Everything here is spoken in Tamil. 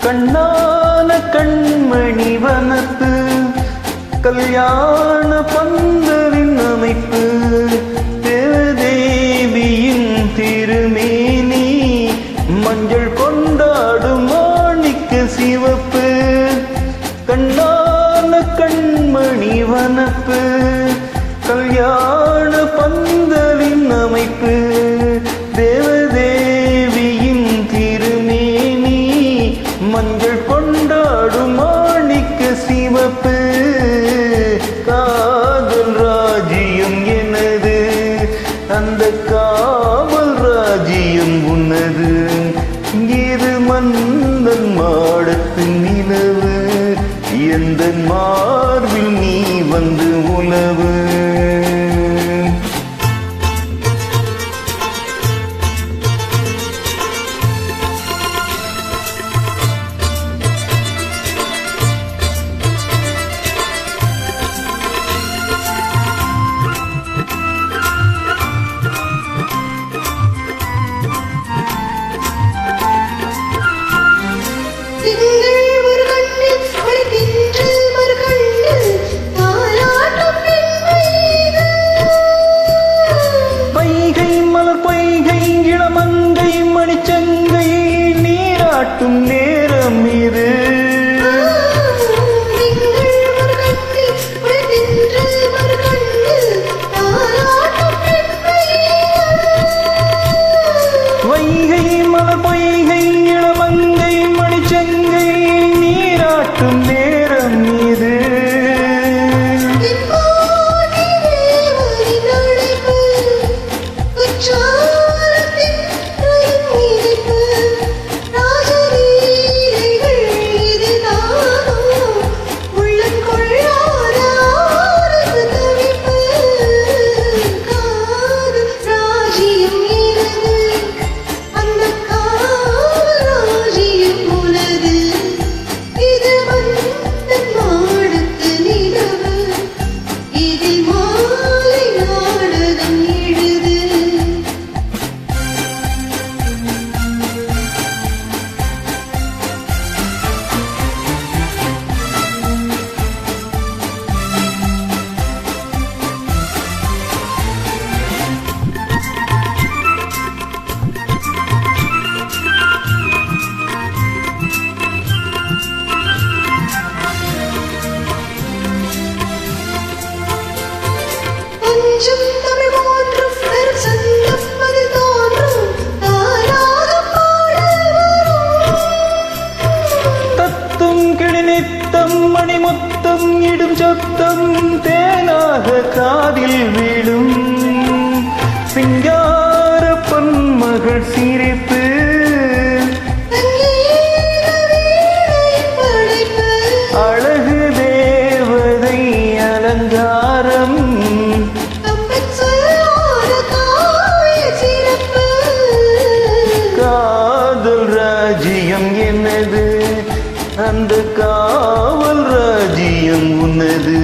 கண்ணான கண்மணி வனப்பு கல்யாண பந்தலின் அமைப்பு தேவதேவியின் திருமேனி மஞ்சள் கொண்டாடும் மாணிக்க சிவப்பு கண்ணான கண்மணி வனப்பு கல்யாண பந்தலின் அமைப்பு தேவதேவியின் திருமேனி மஞ்சள் கொண்டாடும் மாணிக்க சிவப்பு காதல் ராஜ்யம் எனது அந்த காவல் ராஜ்யம் உன்னது இரு மன்னன் மாடத்து நிலவு எந்த மார்பில் நீ வந்து உலவு நேரம் இது வைகை மலர் பொய்கை இளமங்கை மணிச்சங்கை நீராட்டும் நேரம் இது மணிமுத்தம் இடும் சத்தம் தேனாக காதில் விழும் சிங்கார பொன்மகள் சிரிப்பு அழகு தேவதை அலங்காரம் காதல் ராஜ்யம் என்னது அந்த காவல் ராஜ்யம் உன்னது